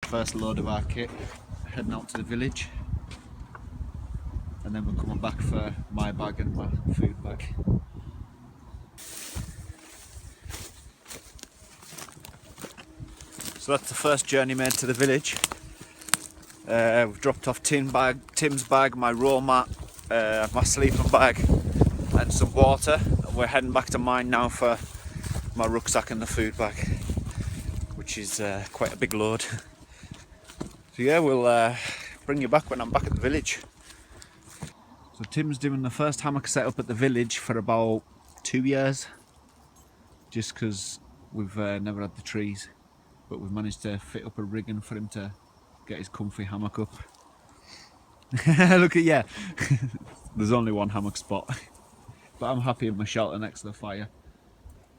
first load of our kit, heading out to the village, and then we're coming back for my bag and my food bag. So that's the first journey made to the village. We've dropped off Tim's bag, my raw mat, my sleeping bag and some water, and we're heading back to mine now for my rucksack and the food bag, which is quite a big load. So yeah, we'll bring you back when I'm back at the village. So Tim's doing the first hammock setup at the village for about 2 years, just because we've never had the trees, but we've managed to fit up a rigging for him to get his comfy hammock up. Look at, yeah, there's only one hammock spot, but I'm happy in my shelter next to the fire.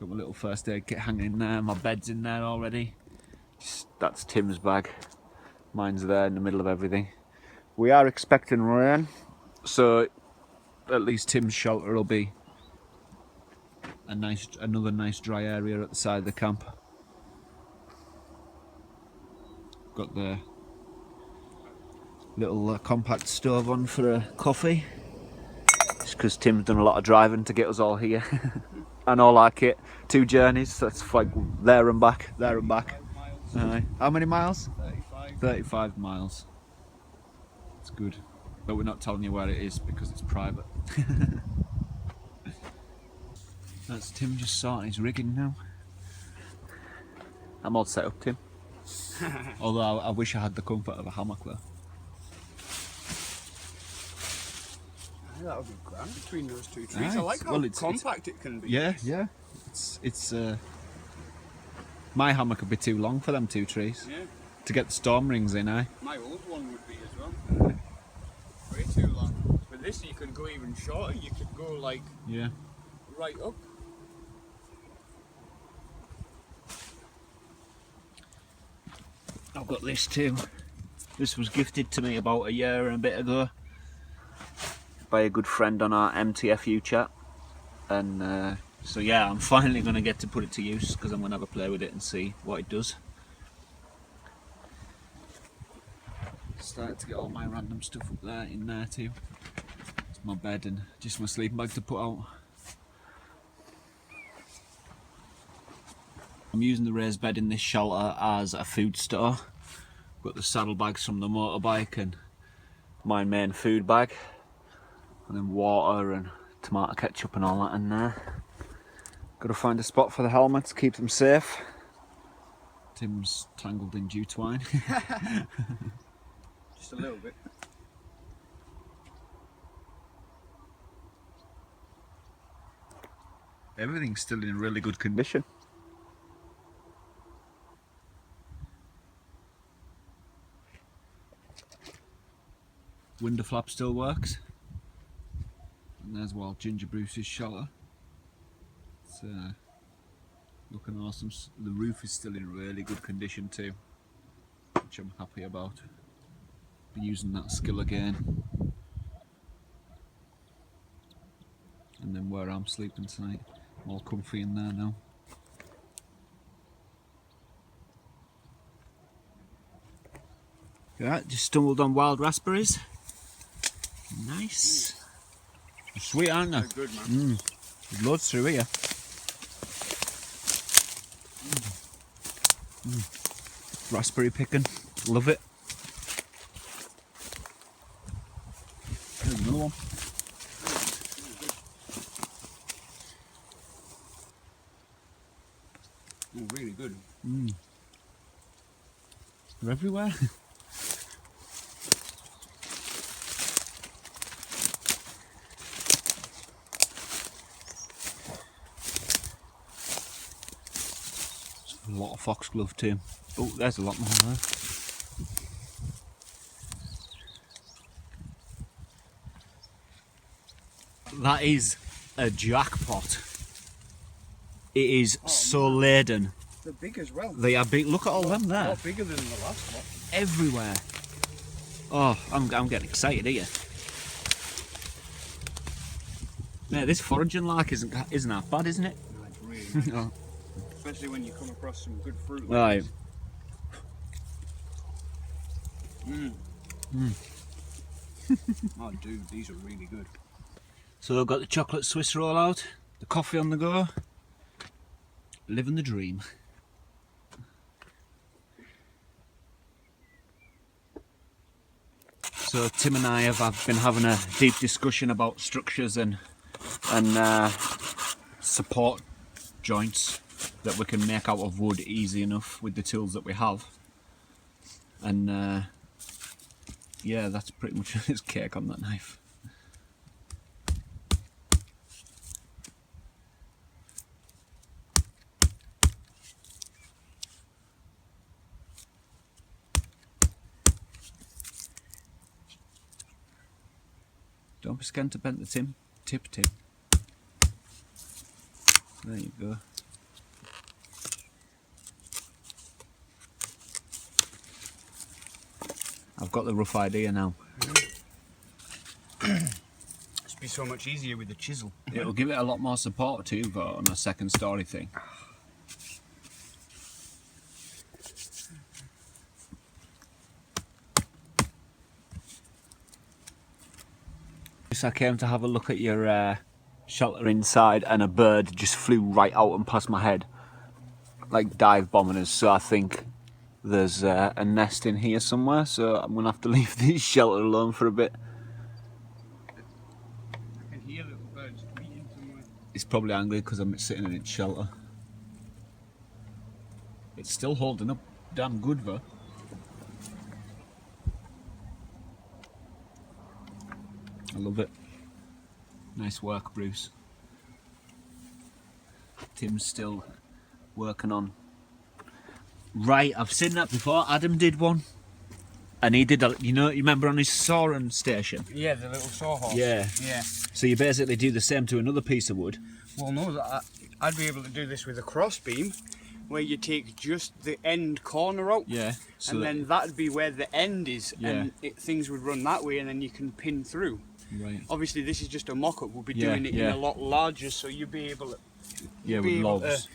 Got my little first aid kit hanging in there, my bed's in there already. That's Tim's bag, mine's there in the middle of everything. We are expecting rain, so at least Tim's shelter will be another nice dry area at the side of the camp. Got the little compact stove on for a coffee, just because Tim's done a lot of driving to get us all here. And all our kit, 2 journeys, so that's like there and back. How many miles? 35 miles. It's good, but we're not telling you where it is because it's private. That's Tim just starting his rigging now. I'm all set up, Tim. Although I wish I had the comfort of a hammock though. That would be grand between those 2 trees. Nice. I like how compact it can be. Yeah. It's my hammock would be too long for them 2 trees. Yeah. To get the storm rings in, eh? My old one would be as well. Way too long. With this you could go even shorter. You could go like right up. I've got this too. This was gifted to me about a year and a bit ago by a good friend on our MTFU chat, and so yeah, I'm finally going to get to put it to use because I'm going to have a play with it and see what it does. Started to get all my random stuff up there in there too. It's my bed and just my sleeping bag to put out. I'm using the raised bed in this shelter as a food store. Got the saddlebags from the motorbike and my main food bag, and then water and tomato ketchup and all that in there. Got to find a spot for the helmets, keep them safe. Tim's tangled in dew twine. Just a little bit. Everything's still in really good condition. Window flap still works. And there's Wild Ginger Bruce's shelter. It's looking awesome. The roof is still in really good condition too, which I'm happy about. Be using that skill again. And then where I'm sleeping tonight, I'm all comfy in there now. Yeah, just stumbled on wild raspberries. Nice. They're sweet, aren't they? They're good, man. There's loads through here. Raspberry picking, love it. There's another one. Oh, really good. They're everywhere. A lot of foxglove too. Oh, there's a lot more there. That is a jackpot. It is so laden. They're big as well. They are big. Look at all them there. A lot bigger than the last one. Everywhere. Oh, I'm getting excited here. Yeah, this foraging lark isn't half bad, isn't it? No, it's really nice. Oh. Especially when you come across some good fruit. Right. Oh dude, these are really good. So I've got the chocolate Swiss roll out, the coffee on the go, living the dream. So Tim and I have been having a deep discussion about structures and support joints that we can make out of wood easy enough with the tools that we have. And yeah, that's pretty much his cake on that knife. Don't be scared to bend the tip. There you go. I've got the rough idea now. It's be so much easier with the chisel. It'll give it a lot more support too, though, on a second story thing. I came to have a look at your shelter inside, and a bird just flew right out and past my head, like dive bombing us. So I think there's a nest in here somewhere. So I'm gonna have to leave this shelter alone for a bit. I can hear little birds tweeting somewhere. It's probably angry because I'm sitting in its shelter. It's still holding up damn good though. I love it. Nice work, Bruce. Tim's still working on. Right, I've seen that before. Adam did one, and he did a. You remember on his sawing station? Yeah, the little sawhorse. Yeah. Yeah. So you basically do the same to another piece of wood. Well, no, I'd be able to do this with a crossbeam, where you take just the end corner out. Yeah. So and then that'd be where the end is, Yeah. and things would run that way, and then you can pin through. Right. Obviously, this is just a mock-up. We'll be Yeah, doing it yeah. in a lot larger, so you'll be able to Yeah, with be able logs.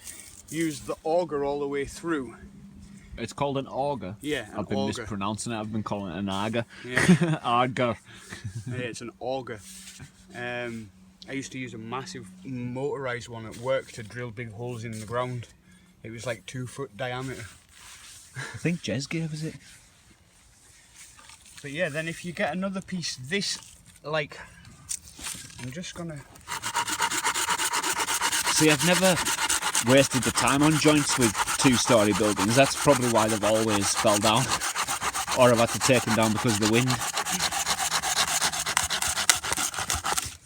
to use the auger all the way through. It's called an auger. Yeah, an I've been auger. mispronouncing it. I've been calling it an auger. Yeah. Auger. Yeah, it's an auger. I used to use a massive motorised one at work to drill big holes in the ground. It was like 2 foot diameter. I think Jez gave us it. But yeah, then if you get another piece, this, like, I'm just gonna... See, I've never wasted the time on joints with 2-story buildings. That's probably why they've always fell down. Or I've had to take them down because of the wind.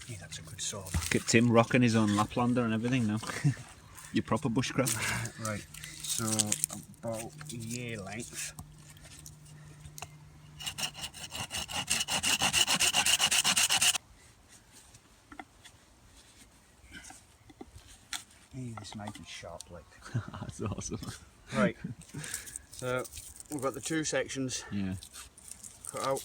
Yeah, that's a good saw. Look at Tim rocking his own Laplander and everything now. You're proper bushcraft. Right, so about year length. Hey, this knife is sharp, like. That's awesome. Right, so we've got the 2 sections Yeah. cut out.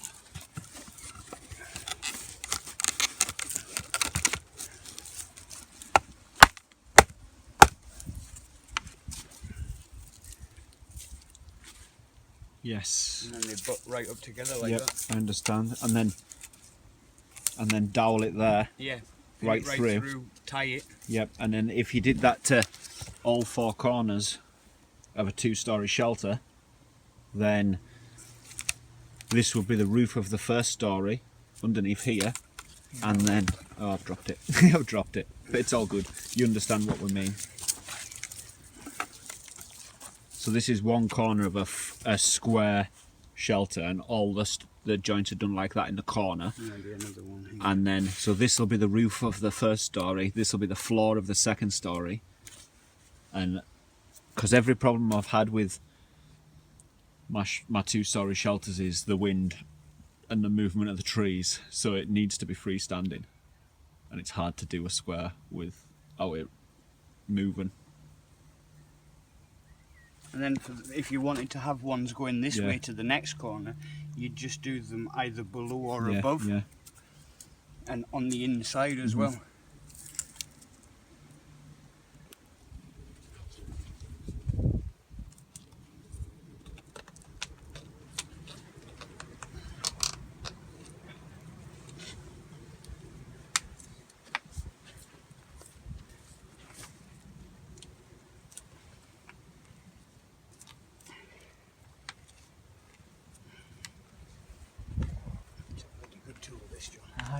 Yes. And then they butt right up together like Yep, that. I understand. And then dowel it there. Yeah. Pin Right it through. tie it. Yep. And then if you did that to all 4 corners of a 2-story shelter, then this would be the roof of the 1st story underneath here, and then I've dropped it. I've dropped it, but it's all good. You understand what we mean. So this is one corner of a square shelter, and all the joints are done like that in the corner. And there'll be another one here. And then, so this will be the roof of the 1st story, this will be the floor of the 2nd story. And because every problem I've had with my 2-story shelters is the wind and the movement of the trees, so it needs to be freestanding. And it's hard to do a square without it moving. And then if you wanted to have ones going this Yeah. way to the next corner, you'd just do them either below or Yeah, above, yeah. and on the inside as Mhm. well.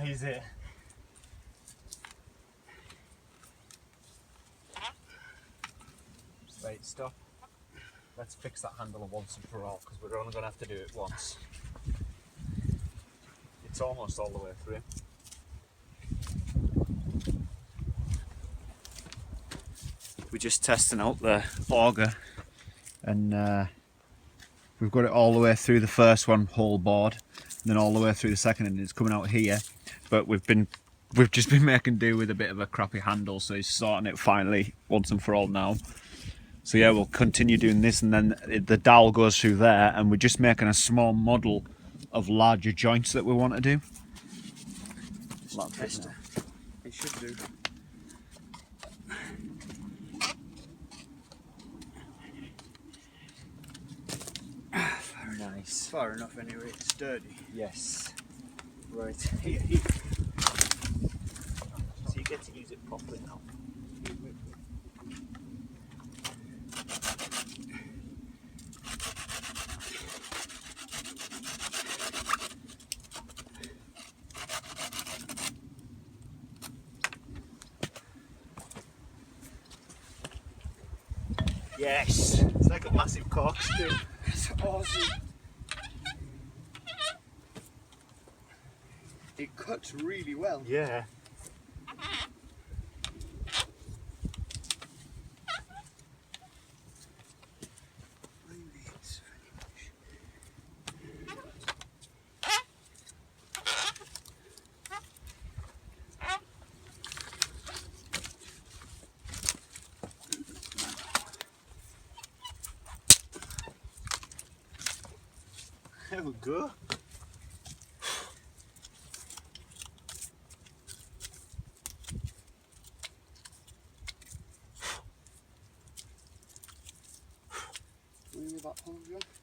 Is it? Right, stop. Let's fix that handle once and for all, because we're only going to have to do it once. It's almost all the way through. We're just testing out the auger, and we've got it all the way through the first one, whole board, and then all the way through the second, and it's coming out here. But we've just been making do with a bit of a crappy handle, so he's sorting it finally once and for all now. So yeah, we'll continue doing this, and then the dowel goes through there, and we're just making a small model of larger joints that we want to do. Test it. It should do. Nice. Far enough anyway, it's sturdy. Yes. Right. So you get to use it properly now. Yes, it's like a massive corkscrew. It's awesome. It cuts really well. Yeah. There we go.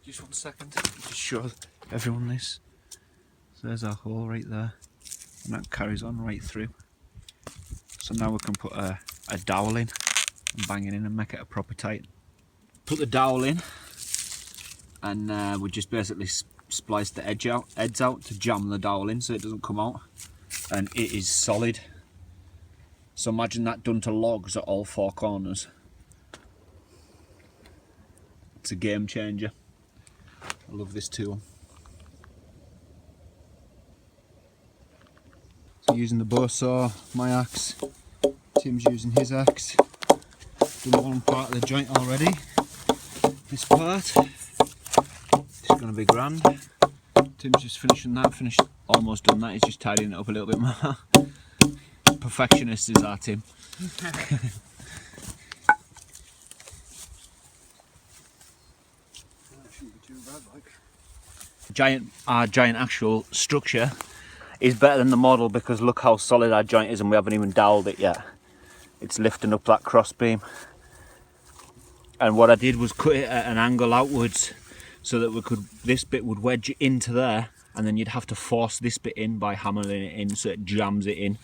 Just 1 second. Just show everyone this. So there's our hole right there, and that carries on right through. So now we can put a dowel in and bang it in and make it a proper tight. Put the dowel in, and we just basically splice the heads out to jam the dowel in so it doesn't come out, and it is solid. So imagine that done to logs at all four corners. It's a game changer. I love this tool. So using the bow saw, my axe, Tim's using his axe. Done one part of the joint already. This part, it's going to be grand. Tim's just finishing that, almost done that, he's just tidying it up a little bit more. Perfectionist is our Tim. Our giant actual structure is better than the model, because look how solid our joint is, and we haven't even doweled it yet. It's lifting up that cross beam, and what I did was cut it at an angle outwards so that this bit would wedge into there, and then you'd have to force this bit in by hammering it in so it jams it in.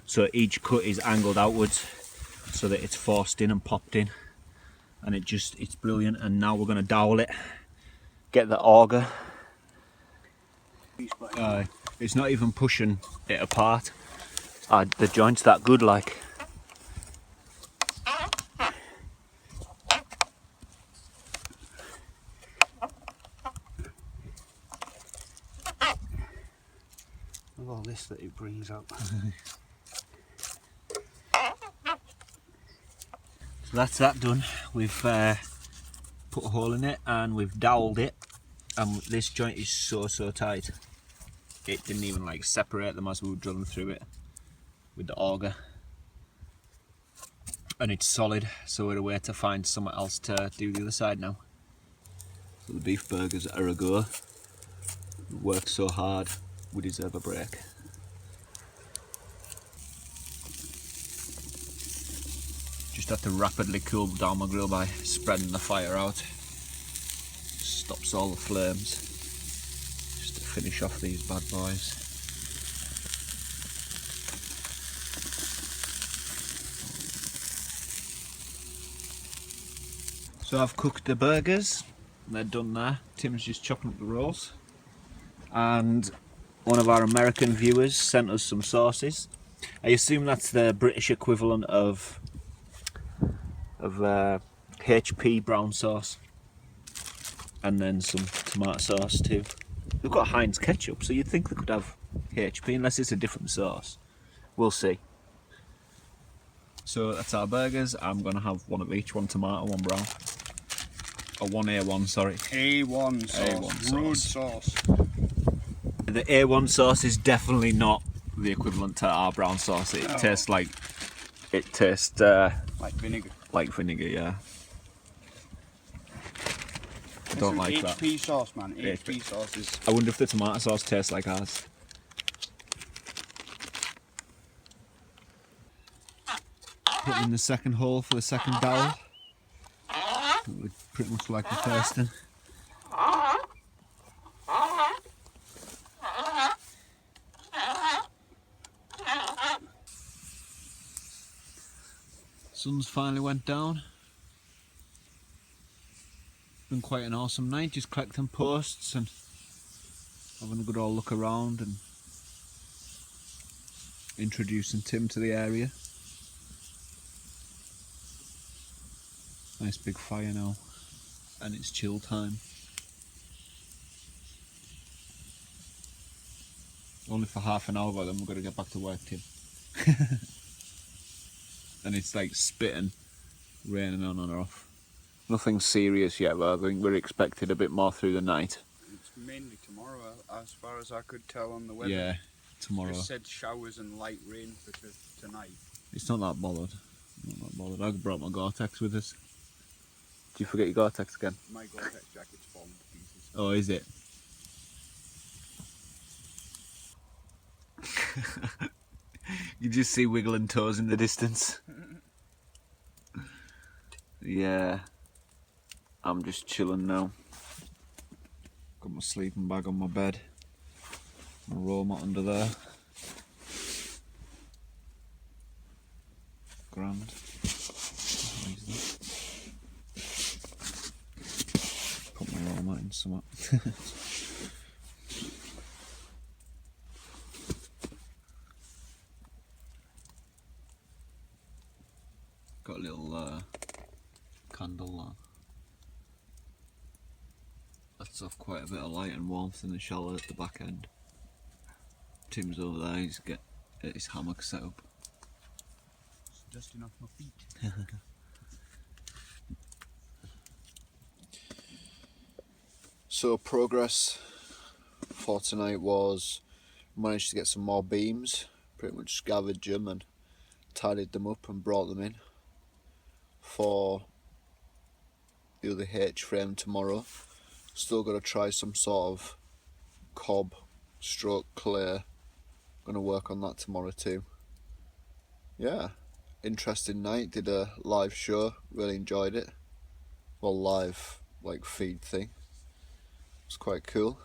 So each cut is angled outwards so that it's forced in and popped in, and it's brilliant. And now we're going to dowel it, get the auger. It's not even pushing it apart. The joint's that good, like. Of all this that it brings out. So that's that done. We've put a hole in it and we've doweled it, and this joint is so tight. It didn't even like separate them as we were drilling through it with the auger, and it's solid, so we're away to find somewhere else to do the other side now. So the beef burgers are a go. We worked so hard, we deserve a break. Just have to rapidly cool down my grill by spreading the fire out. Stops all the flames. Just to finish off these bad boys. So I've cooked the burgers, they're done there. Tim's just chopping up the rolls, and one of our American viewers sent us some sauces. I assume that's the British equivalent of HP brown sauce, and then some tomato sauce too. They've got Heinz ketchup, so you'd think they could have HP unless it's a different sauce. We'll see. So that's our burgers. I'm gonna have one of each, one tomato, one brown. Or one A1, sorry. A1 sauce. A1 Road sauce. sauce. The A1 sauce is definitely not the equivalent to our brown sauce. It tastes like like vinegar. Like vinegar, yeah. I don't like HP that. HP sauce, man. HP sauces. I wonder if the tomato sauce tastes like ours. Put in the second hole for the second dowel. Pretty much like the first one. Sun's finally went down. Been quite an awesome night, just collecting posts and having a good old look around and introducing Tim to the area. Nice big fire now, and it's chill time. Only for half an hour, but then we've got to get back to work, Tim. And it's like spitting, raining on and off. Nothing serious yet, but I think we're expected a bit more through the night. It's mainly tomorrow, as far as I could tell on the weather. Yeah, tomorrow. Just said showers and light rain for tonight. It's not that bothered. I brought my Gore-Tex with us. Did you forget your Gore-Tex again? My Gore-Tex jacket's fallen to pieces. Oh, is it? You just see wiggling toes in the distance. Yeah. I'm just chilling now. Got my sleeping bag on my bed. My roll mat under there. Grand. Put my roll mat in somewhere. Got a little candle there. Lets off quite a bit of light and warmth in the shower at the back end. Tim's over there, he's got his hammock set up. It's dusting off my feet. So progress for tonight was managed to get some more beams, pretty much scavenged them and tidied them up and brought them in for the other H frame tomorrow. Still got to try some sort of cob stroke clay. Gonna work on that tomorrow too. Yeah, interesting night. Did a live show, really enjoyed it. Well, live like feed thing. It's quite cool.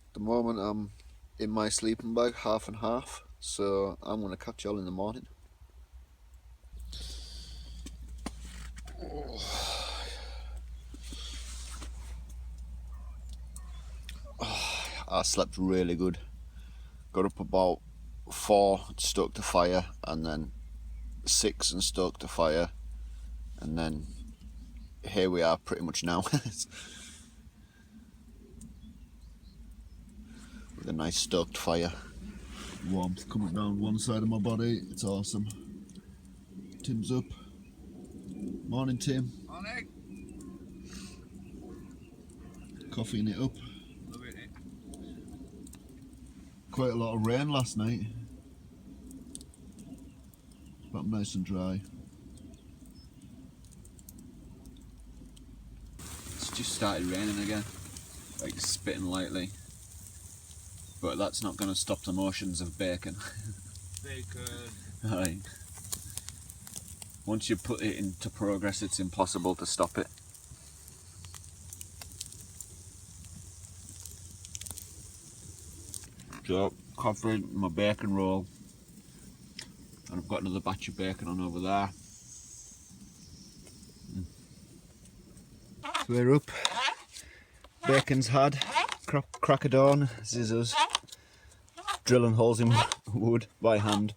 At the moment I'm in my sleeping bag, half and half, so I'm gonna catch y'all in the morning. I slept really good. Got up about 4, stoked the fire, and then 6 and stoked the fire, and then here we are pretty much now. With a nice stoked fire. Warmth coming down one side of my body, it's awesome. Tim's up. Morning, Tim. Morning. Coffeeing it up. Loving it. Quite a lot of rain last night, but nice and dry. It's just started raining again, like spitting lightly, but that's not going to stop the motions of bacon. Bacon. Aye. Once you put it into progress, it's impossible to stop it. So, coffee, my bacon roll, and I've got another batch of bacon on over there. So we're up. Bacon's had. Crack of dawn, scissors. drilling holes in wood by hand.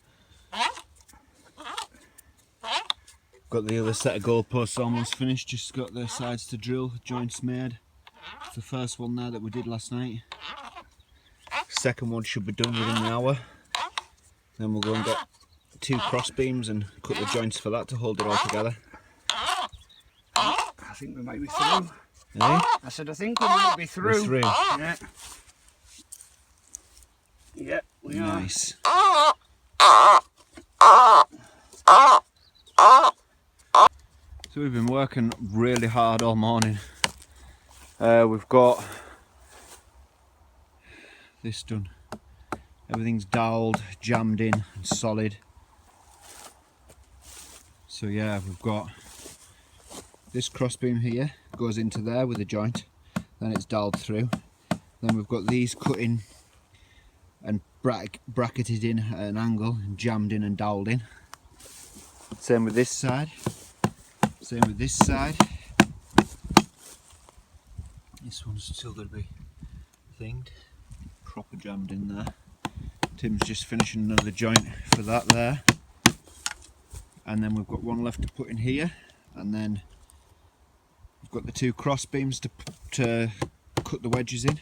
Got the other set of goalposts almost finished, just got the sides to drill, joints made. It's the first one there that we did last night. Second one should be done within the hour. Then we'll go and get 2 cross beams and cut the joints for that to hold it all together. I think we might be through. Eh? I said I think we might be through. We're through. Yeah. Yeah, we are. Nice. So we've been working really hard all morning. We've got this done. Everything's doweled, jammed in and solid. So yeah, we've got this crossbeam here, goes into there with a joint, then it's doweled through. Then we've got these cut in and bracketed in at an angle and jammed in and doweled in. Same with this side. Same with this side. This one's still going to be thinged, proper jammed in there. Tim's just finishing another joint for that there. And then we've got one left to put in here, and then we've got the 2 cross beams to cut the wedges in.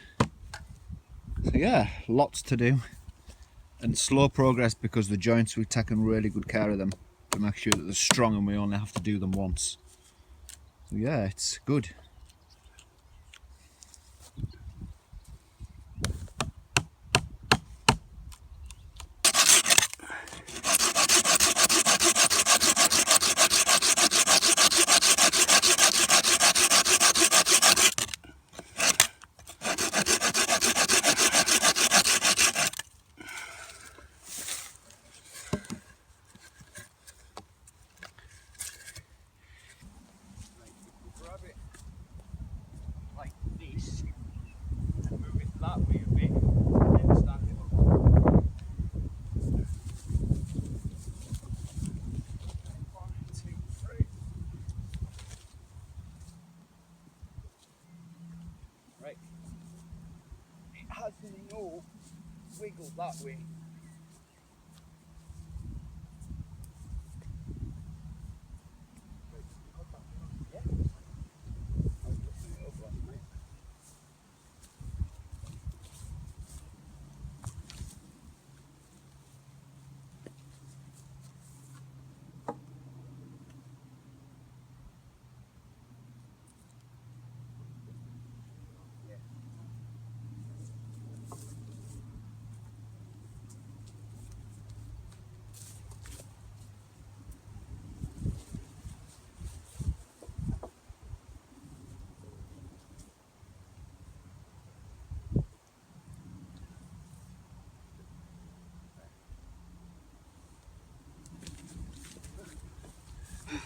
So yeah, lots to do. And slow progress because the joints, we've taken really good care of them to make sure that they're strong and we only have to do them once. So yeah, it's good. Has no wiggle that way.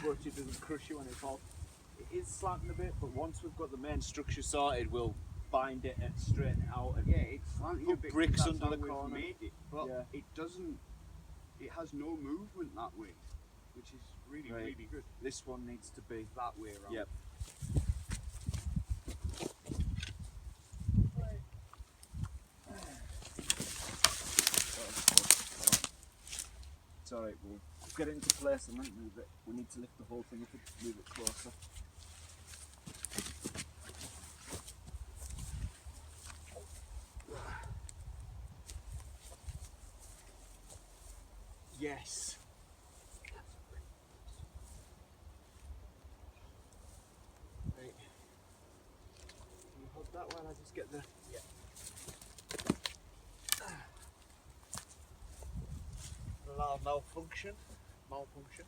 Watch it doesn't crush you when it's all. It is slanting a bit, but once we've got the main structure sorted, we'll bind it and straighten it out. And Yeah, it's slanting a put bit. bricks That's under how the we've corner. made it, but Yeah. it doesn't. It has no movement that way, which is really, Right. really good. This one needs to be. That way around. Yep. It's alright, we'll get it into place and then move it. We need to lift the whole thing up and move it closer. Yes. Right. Can you hold that while I just get the. Yeah. Allow malfunction. Malfunction.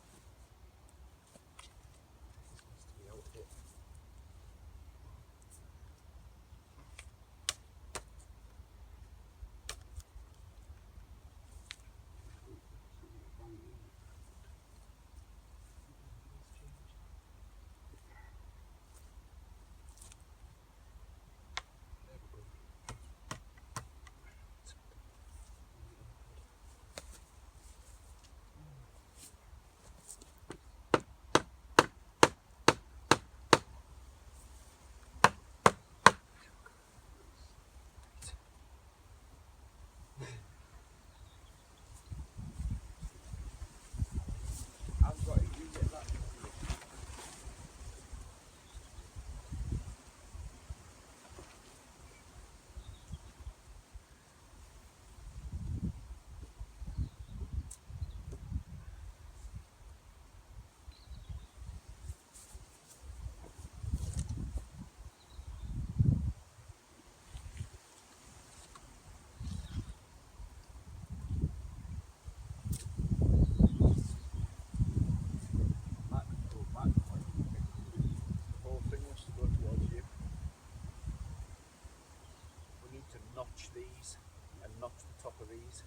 notch these and notch the top of these,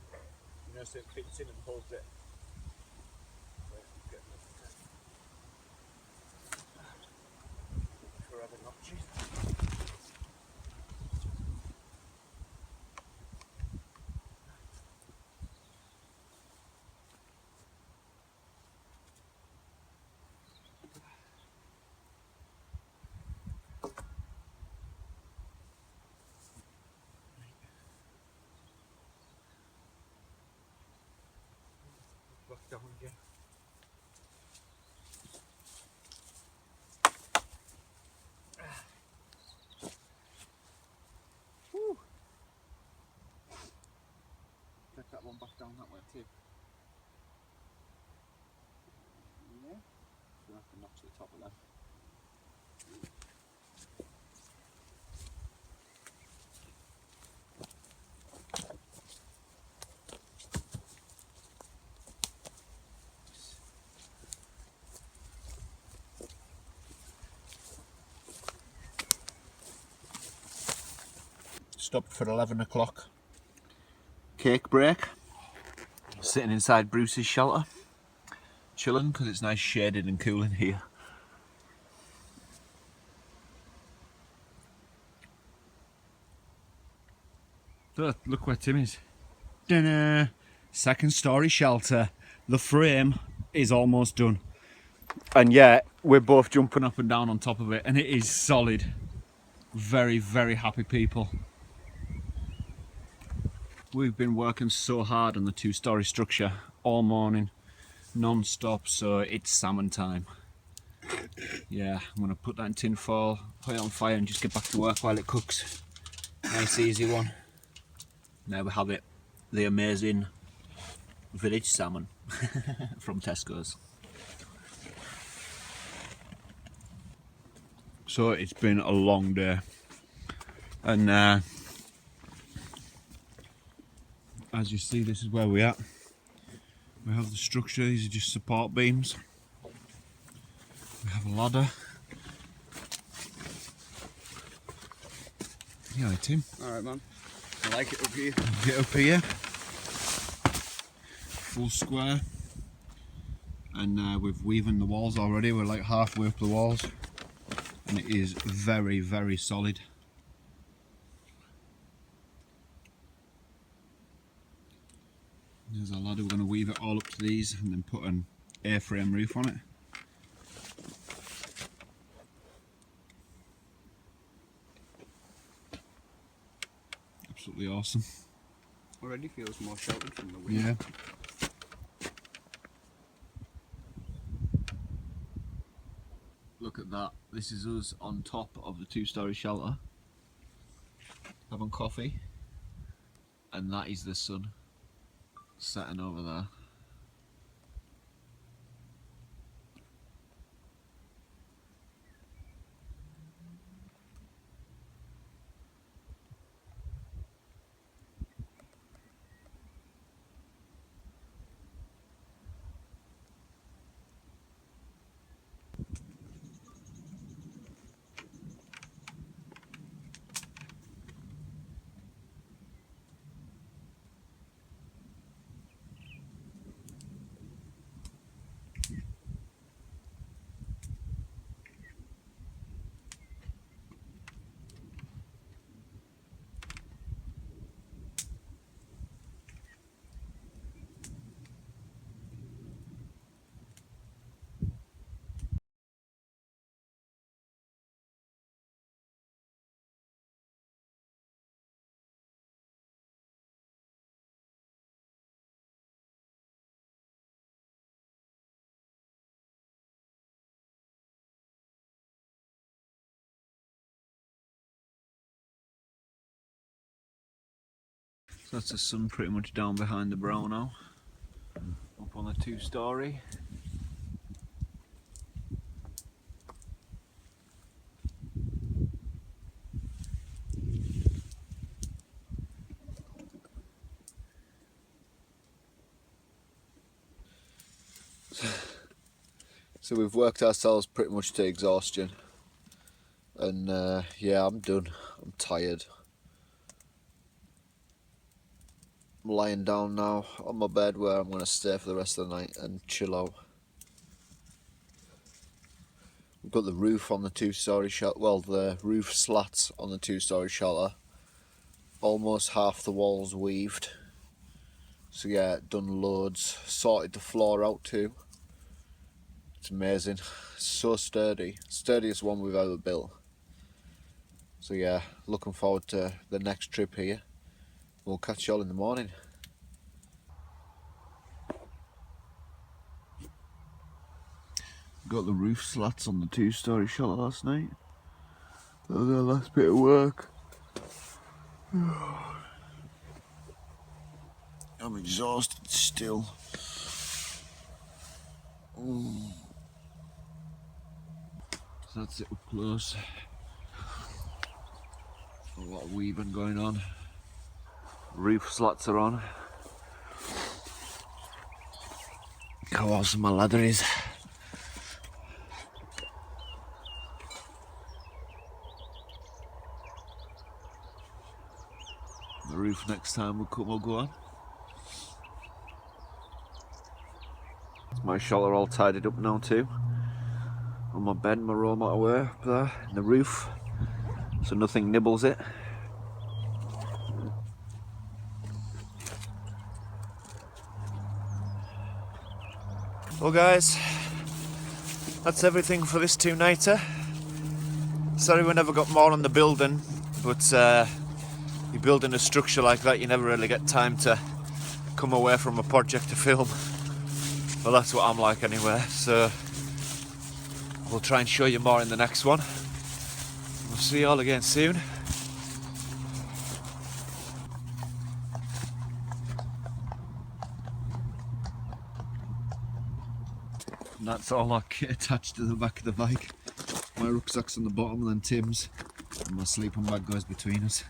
you know, so it fits in and holds it. Forever notches. Back down again. Whew. Take that one back down that way too. Yeah. So I have to notch the top of that. Stopped for 11 o'clock. Cake break. Sitting inside Bruce's shelter. Chilling because it's nice shaded and cool in here. Look where Tim is. Ta-da! Second story shelter. The frame is almost done. And yeah, we're both jumping up and down on top of it, and it is solid. Very, very happy people. We've been working so hard on the two-story structure all morning, non-stop, so it's salmon time. Yeah, I'm gonna put that in tin foil, put it on fire and just get back to work while it cooks. Nice easy one. There we have it, the amazing village salmon from Tesco's. So it's been a long day, and as you see, this is where we're at. We have the structure, these are just support beams. We have a ladder. Yeah, Tim. Alright, man. I like it up here. Get up here. Full square. And we've weaving the walls already. We're like halfway up the walls. And it is very, very solid. There's our ladder. We're going to weave it all up to these and then put an A-frame roof on it. Absolutely awesome. Already feels more sheltered from the wind. Yeah. Look at that. This is us on top of the two-story shelter, having coffee, and that is the sun setting over there. So that's the sun pretty much down behind the brow now, up on the two-story. So we've worked ourselves pretty much to exhaustion, and yeah, I'm done. I'm tired. I'm lying down now on my bed where I'm going to stay for the rest of the night and chill out. We've got the roof on the two-storey shelter, well, the roof slats on the two-storey shelter. Almost half the walls weaved. So yeah, done loads. Sorted the floor out too. It's amazing. So sturdy. Sturdiest one we've ever built. So yeah, looking forward to the next trip here. We'll catch you all in the morning. Got the roof slats on the two-storey shelter last night. That was our last bit of work. I'm exhausted still. So that's it up close. A lot of weaving going on. Roof slats are on. Look how awesome my ladder is. The roof next time will go on. My shelter all tidied up now too. On my bed, my raw mat away up there in the roof, so nothing nibbles it. Well guys, that's everything for this two-nighter. Sorry we never got more on the building, but you're building a structure like that, you never really get time to come away from a project to film. Well, that's what I'm like anyway, so we'll try and show you more in the next one. We'll see you all again soon. And that's all our kit attached to the back of the bike. My rucksack's on the bottom and then Tim's, and my sleeping bag goes between us.